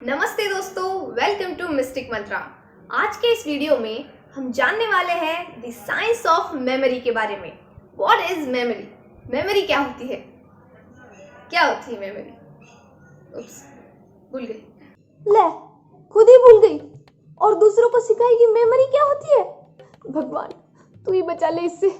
नमस्ते दोस्तों, welcome to mistake मंत्रा। आज के इस वीडियो में हम जानने वाले हैं द साइंस ऑफ मेमोरी के बारे में। What is memory? मेमोरी क्या होती है? क्या होती है मेमोरी? उप्स, भूल गई। ले, खुद ही भूल गई और दूसरों को सिखाई कि मेमोरी क्या होती है। भगवान, तू ही बचा ले इससे।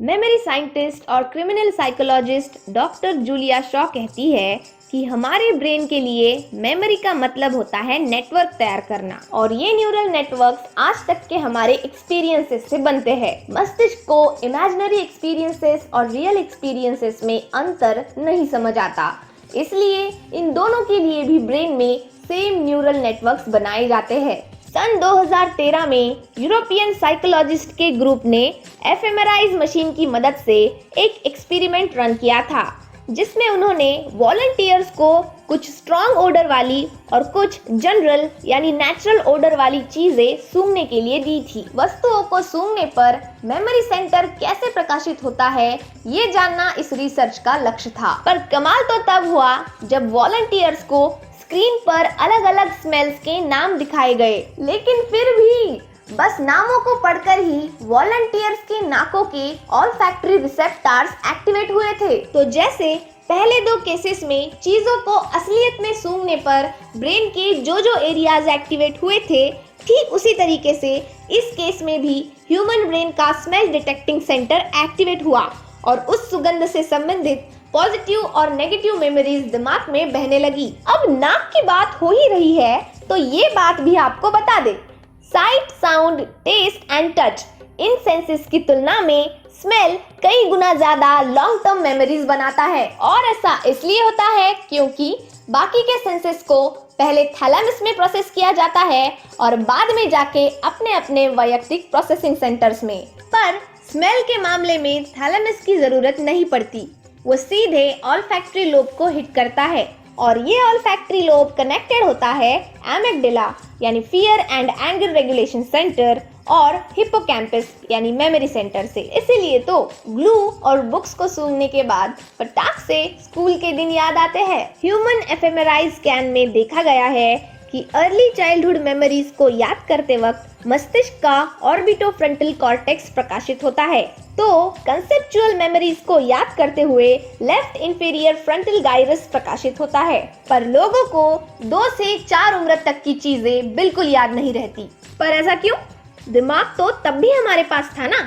मेमोरी साइंटिस्ट और criminal psychologist doctor Julia Shaw कहती है कि हमारे ब्रेन के लिए मेमोरी का मतलब होता है नेटवर्क तैयार करना, और ये न्यूरल नेटवर्क्स आज तक के हमारे एक्सपीरियंसेस से बनते हैं। मस्तिष्क को इमेजिनरी एक्सपीरियंसेस और रियल एक्सपीरियंसेस में अंतर नहीं समझ आता, इसलिए इन दोनों के लिए भी ब्रेन में सेम न्यूरल नेटवर्क्स बनाए जाते हैं। सन 2013 में यूरोपियन साइकोलॉजिस्ट के ग्रुप ने एफएमआरआई मशीन की मदद से एक एक्सपेरिमेंट रन किया था, जिसमें उन्होंने वॉलंटियर्स को कुछ स्ट्रॉन्ग ओडर वाली और कुछ जनरल यानी नेचुरल ओडर वाली चीजें सूंघने के लिए दी थी। वस्तुओं को सूंघने पर मेमोरी सेंटर कैसे प्रकाशित होता है, ये जानना इस रिसर्च का लक्ष्य था। पर कमाल तो तब हुआ जब वॉलंटियर्स को स्क्रीन पर अलग अलग स्मेल्स के नाम दिखाए गए, लेकिन फिर भी बस नामों को पढ़कर ही वॉलंटियर्स के नाकों के ऑल्फैक्टरी रिसेप्टर्स एक्टिवेट हुए थे। तो जैसे पहले दो केसेस में चीजों को असलियत में सूंघने पर ब्रेन के जो एरियाज एक्टिवेट हुए थे, ठीक उसी तरीके से इस केस में भी ह्यूमन ब्रेन का स्मेल डिटेक्टिंग सेंटर एक्टिवेट हुआ और उस सुगंध से संबंधित पॉजिटिव और नेगेटिव मेमोरीज दिमाग में बहने लगी। अब नाक की बात हो ही रही है तो ये बात भी आपको बता दे, sight, sound, taste and touch, इन सेंसेस की तुलना में स्मेल कई गुना ज्यादा लॉन्ग टर्म मेमोरीज बनाता है। और ऐसा इसलिए होता है क्योंकि बाकी के सेंसेस को पहले थैलेमस में प्रोसेस किया जाता है और बाद में जाके अपने अपने वैयक्तिक प्रोसेसिंग सेंटर्स में। पर स्मेल के मामले में थैलेमस की जरूरत नहीं पड़ती, वो सीधे ऑल्फैक्टरी लोब को हिट करता है और ये ऑल्फैक्टरी लोब कनेक्टेड होता है एमिगडाला यानी fear and anger regulation centre और हिप्पोकैम्पस यानी मेमोरी सेंटर से। इसीलिए तो ग्लू और बुक्स को सूंघने के बाद फटाक से स्कूल के दिन याद आते हैं। ह्यूमन एफएमआरआई स्कैन में देखा गया है कि अर्ली चाइल्डहुड मेमोरीज को याद करते वक्त मस्तिष्क का ऑर्बिटोफ्रंटल कॉर्टेक्स प्रकाशित होता है, तो कंसेप्चुअल मेमोरीज को याद करते हुए लेफ्ट इंफीरियर फ्रंटल गाइरस प्रकाशित होता है। पर लोगों को 2 से 4 उम्र तक की चीजें बिल्कुल याद नहीं रहती। पर ऐसा क्यों? दिमाग तो तब भी हमारे पास था ना,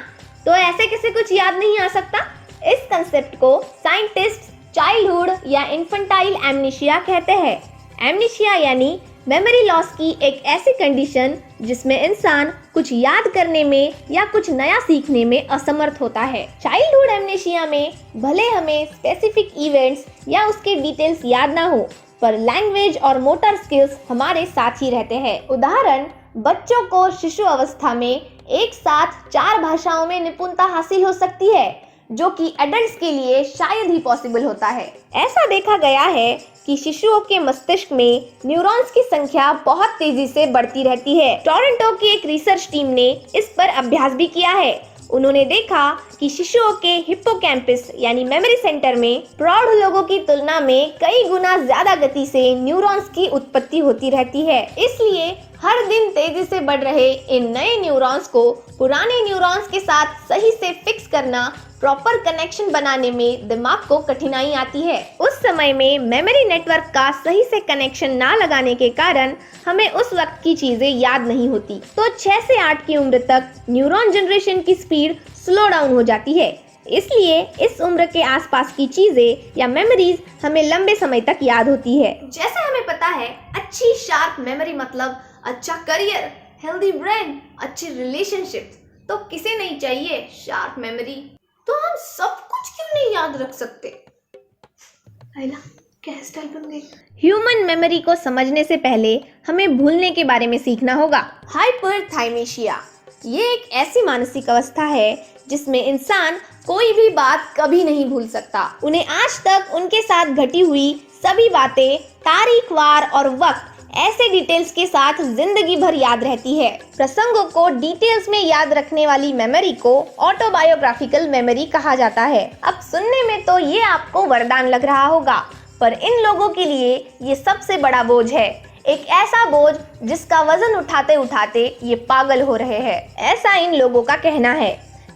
तो ऐसे कैसे कुछ याद नहीं आ सकता? इस कंसेप्ट को साइंटिस्ट चाइल्डहुड या इन्फेंटाइल एमनीशिया कहते हैं। एमनीशिया यानी मेमोरी लॉस की एक ऐसी कंडीशन जिसमें इंसान कुछ याद करने में या कुछ नया सीखने में असमर्थ होता है। चाइल्डहुड एमनेशिया में भले हमें स्पेसिफिक इवेंट्स या उसके डिटेल्स याद ना हो, पर लैंग्वेज और मोटर स्किल्स हमारे साथ ही रहते हैं। उदाहरण, बच्चों को शिशु अवस्था में एक साथ 4 भाषाओं में निपुणता हासिल हो सकती है, जो कि एडल्ट्स के लिए शायद ही पॉसिबल होता है। ऐसा देखा गया है कि शिशुओं के मस्तिष्क में न्यूरॉन्स की संख्या बहुत तेजी से बढ़ती रहती है। टोरंटो की एक रिसर्च टीम ने इस पर अभ्यास भी किया है। उन्होंने देखा कि शिशुओं के हिप्पोकैम्पस यानी मेमोरी सेंटर में प्रौढ़ लोगों की तुलना में कई गुना ज्यादा गति से न्यूरॉन्स की उत्पत्ति होती रहती है। इसलिए हर दिन तेजी से बढ़ रहे इन नए न्यूरॉन्स को पुराने न्यूरॉन्स के साथ सही से फिक्स करना, प्रॉपर कनेक्शन बनाने में दिमाग को कठिनाई आती है। उस समय में मेमोरी नेटवर्क का सही से कनेक्शन ना लगाने के कारण हमें उस वक्त की चीजें याद नहीं होती, तो 6 से 8 की उम्र तक न्यूरॉन जनरेशन की स्पीड स्लो डाउन हो जाती है। इसलिए इस उम्र के आसपास की चीजें या मेमोरीज हमें लंबे समय तक याद होती है। जैसे हमें पता है, अच्छी शार्प मेमोरी मतलब अच्छा करियर, हेल्दी ब्रेन, अच्छी रिलेशनशिप, तो किसे नहीं चाहिए शार्प मेमोरी? तो हम सब कुछ क्यों नहीं याद रख सकते? आइला, क्या स्टाइल बन गई? ह्यूमन मेमोरी को समझने से पहले हमें भूलने के बारे में सीखना होगा। हाइपरथाइमेशिया ये एक ऐसी मानसिक अवस्था है जिसमें इंसान कोई भी बात कभी नहीं भूल सकता। उन्हें आज तक उनके साथ घटी हुई सभी बातें, तारीख, वार और वक्त ऐसे डिटेल्स के साथ जिंदगी भर याद रहती है। प्रसंगों को डिटेल्स में याद रखने वाली मेमोरी को ऑटोबायोग्राफिकल मेमोरी कहा जाता है। अब सुनने में तो ये आपको वरदान लग रहा होगा, पर इन लोगों के लिए ये सबसे बड़ा बोझ है, एक ऐसा बोझ जिसका वजन उठाते उठाते ये पागल हो रहे हैं, ऐसा इन लोगों का कहना है।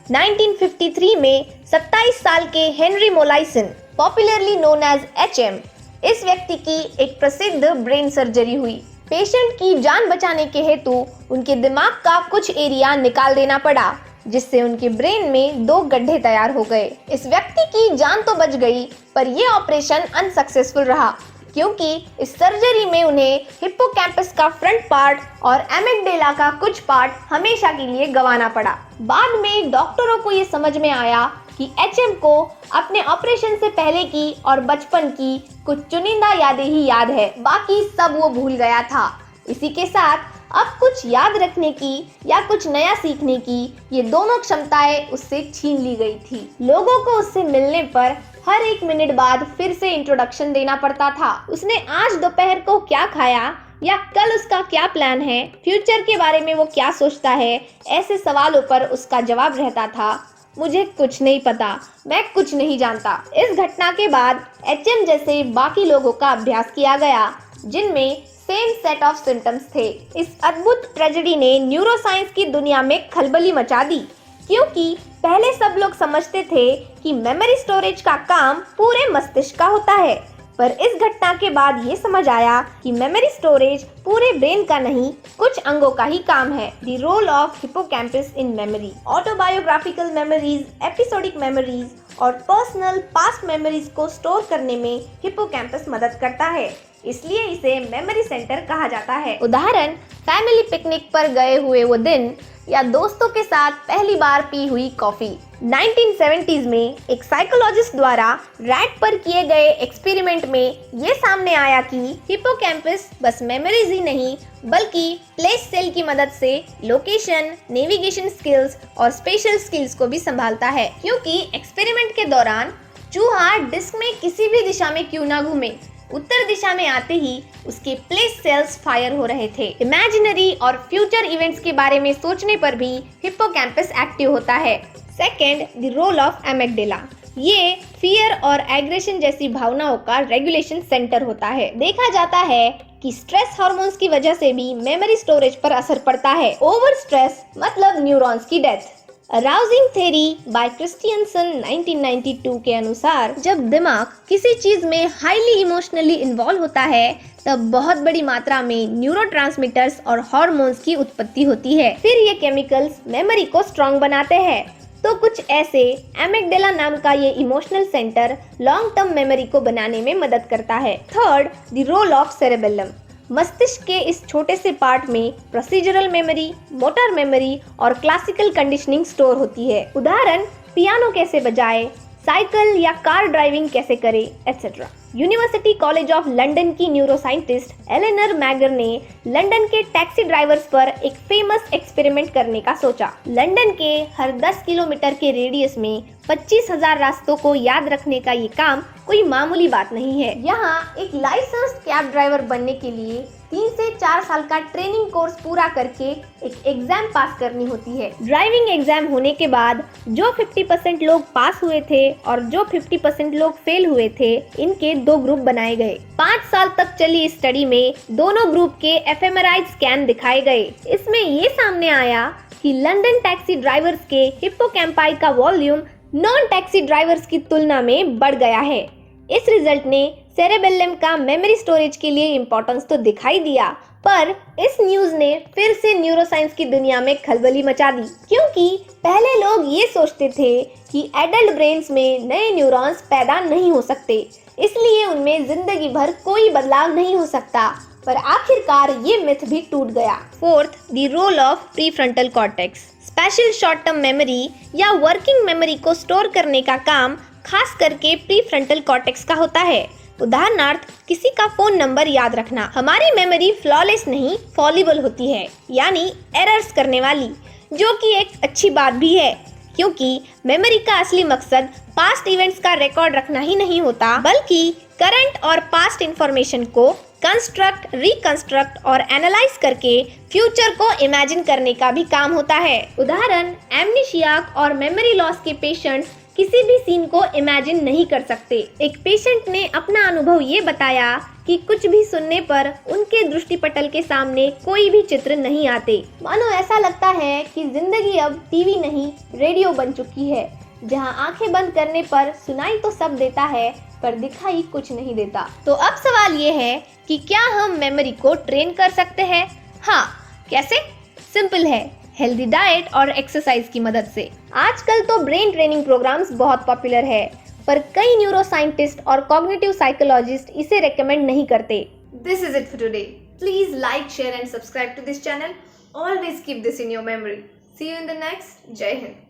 1953 में 27 साल के Henry Molaison, popularly known as HM, इस व्यक्ति की एक प्रसिद्ध ब्रेन सर्जरी हुई। पेशेंट की जान बचाने के हेतु उनके दिमाग का कुछ एरिया निकाल देना पड़ा, जिससे उनके ब्रेन में 2 गड्ढे तैयार हो गए। इस व्यक्ति की जान तो बच गई, पर यह ऑपरेशन अनसक्सेसफुल रहा, क्योंकि इस सर्जरी में उन्हें हिप्पोकैम्पस का फ्रंट पार्ट और एमिगडाला का कुछ पार्ट हमेशा के लिए गंवाना पड़ा। बाद में डॉक्टरों को ये समझ में आया कि HM को अपने ऑपरेशन से पहले की और बचपन की कुछ चुनिंदा यादें ही याद है, बाकी सब वो भूल गया था। इसी के साथ अब कुछ याद रखने की या कुछ नया सीखने की ये दोनों क्षमताएं उससे छीन ली गई थी। लोगों को उससे मिलने पर हर 1 मिनट बाद फिर से इंट्रोडक्शन देना पड़ता था। उसने आज दोपहर को क्या खाया या कल उसका क्या प्लान है, फ्यूचर के बारे में वो क्या सोचता है, ऐसे सवालों पर उसका जवाब रहता था, मुझे कुछ नहीं पता, मैं कुछ नहीं जानता। इस घटना के बाद HM जैसे बाकी लोगों का अभ्यास किया गया, जिनमें सेम सेट ऑफ सिम्टम्स थे। इस अद्भुत ट्रेजेडी ने न्यूरोसाइंस की दुनिया में खलबली मचा दी, क्योंकि पहले सब लोग समझते थे कि मेमोरी स्टोरेज का काम पूरे मस्तिष्क का होता है, पर इस घटना के बाद ये समझ आया कि मेमोरी स्टोरेज पूरे ब्रेन का नहीं, कुछ अंगों का ही काम है। The role of hippocampus in memory. Autobiographical memories, episodic memories और पर्सनल पास्ट मेमोरीज को स्टोर करने में हिप्पोकैम्पस मदद करता है, इसलिए इसे मेमोरी सेंटर कहा जाता है। उदाहरण, फैमिली पिकनिक पर गए हुए वो दिन या दोस्तों के साथ पहली बार पी हुई कॉफी। 1970s में एक साइकोलॉजिस्ट द्वारा रैट पर किए गए एक्सपेरिमेंट में ये सामने आया कि हिप्पोकैम्पस बस मेमोरीज ही नहीं, बल्कि प्लेस सेल की मदद से लोकेशन, नेविगेशन स्किल्स और स्पेशल स्किल्स को भी संभालता है, क्योंकि एक्सपेरिमेंट के दौरान चूहा डिस्क में किसी भी दिशा में क्यों ना घूमे, उत्तर दिशा में आते ही उसके प्लेस सेल्स फायर हो रहे थे। इमेजिनरी और फ्यूचर इवेंट्स के बारे में सोचने पर भी हिप्पोकैम्पस एक्टिव होता है। Second, the role of amygdala. ये फियर और एग्रेशन जैसी भावनाओं का रेगुलेशन सेंटर होता है। देखा जाता है कि स्ट्रेस हार्मोन्स की वजह से भी मेमोरी स्टोरेज पर असर पड़ता है। ओवर स्ट्रेस मतलब न्यूरॉन्स की death. Arousing theory by Christiansen 1992 के अनुसार जब दिमाग किसी चीज में हाईली इमोशनली इन्वॉल्व होता है, तब बहुत बड़ी मात्रा में न्यूरोट्रांसमीटर्स और हार्मोन्स की उत्पत्ति होती है। फिर ये केमिकल्स मेमोरी को स्ट्रॉन्ग बनाते हैं। तो कुछ ऐसे एमिगडाला नाम का ये emotional centre long term memory को बनाने में मदद करता है। Third, the role of cerebellum. मस्तिष्क के इस छोटे से पार्ट में प्रोसीजरल मेमोरी, मोटर मेमोरी और क्लासिकल कंडीशनिंग स्टोर होती है। उदाहरण, पियानो कैसे बजाए, साइकिल या कार ड्राइविंग कैसे करे, etcetera. University college of London की न्यूरोसाइंटिस्ट एलेनर मैगर ने लंदन के टैक्सी ड्राइवर्स पर एक फेमस एक्सपेरिमेंट करने का सोचा। लंदन के हर 10 किलोमीटर के रेडियस में 25,000 रास्तों को याद रखने का ये काम कोई मामूली बात नहीं है। यहाँ एक लाइसेंस्ड कैब ड्राइवर बनने के लिए 3 से 4 साल का ट्रेनिंग कोर्स पूरा करके एक एग्जाम पास करनी होती है। ड्राइविंग एग्जाम होने के बाद जो 50% लोग पास हुए थे और जो 50% लोग फेल हुए थे, इनके 2 ग्रुप बनाए गए। 5 साल तक चली इस स्टडी में दोनों ग्रुप के एफएमआरआई स्कैन दिखाए गए। इसमें ये सामने आया कि लंदन टैक्सी ड्राइवर्स के हिप्पोकैम्पाई का वॉल्यूम नॉन टैक्सी ड्राइवर्स की तुलना में बढ़ गया है। इस रिजल्ट ने सेरेबेलम का मेमोरी स्टोरेज के लिए इम्पोर्टेंस तो दिखाई दिया, पर इस न्यूज ने फिर से न्यूरोसाइंस की दुनिया में खलबली मचा दी, क्योंकि पहले लोग ये सोचते थे कि एडल्ट ब्रेन्स में नए न्यूरॉन्स पैदा नहीं हो सकते, इसलिए उनमें जिंदगी भर कोई बदलाव नहीं हो सकता, पर आखिरकार ये मिथ भी टूट गया। Fourth, the role of prefrontal cortex. Special short term memory या वर्किंग मेमोरी को स्टोर करने का काम खास करके प्रीफ्रंटल कॉर्टेक्स का होता है। उदाहरणार्थ, किसी का फोन नंबर याद रखना। हमारी मेमोरी फ्लॉलेस नहीं, फॉलिबल होती है, यानी एरर्स करने वाली, जो कि एक अच्छी बात भी है, क्योंकि मेमोरी का असली मकसद पास्ट इवेंट्स का रिकॉर्ड रखना ही नहीं होता, बल्कि करंट और पास्ट इंफॉर्मेशन को कंस्ट्रक्ट, रिकंस्ट्रक्ट और एनालाइज करके फ्यूचर को इमेजिन करने का भी काम होता है। उदाहरण, एमनीशिया और मेमोरी लॉस के पेशेंट्स किसी भी सीन को इमेजिन नहीं कर सकते। एक पेशेंट ने अपना अनुभव ये बताया कि कुछ भी सुनने पर उनके दृष्टिपटल के सामने कोई भी चित्र नहीं आते। मानो ऐसा लगता है कि जिंदगी अब टीवी नहीं रेडियो बन चुकी है, जहां आंखें बंद करने पर सुनाई तो सब देता है पर दिखाई कुछ नहीं देता। तो अब सवाल ये है कि क्या हम मेमोरी को ट्रेन कर सकते हैं? हाँ, कैसे? सिंपल है, हेल्दी डाइट और एक्सरसाइज की मदद से। आजकल तो ब्रेन ट्रेनिंग प्रोग्राम्स बहुत पॉपुलर है, पर कई न्यूरो साइंटिस्ट और कॉग्निटिव साइकोलॉजिस्ट इसे रेकमेंड नहीं करते। This is it for today. Please like, share and subscribe to this channel. Always keep this in your memory. See you in the next. Jai Hind.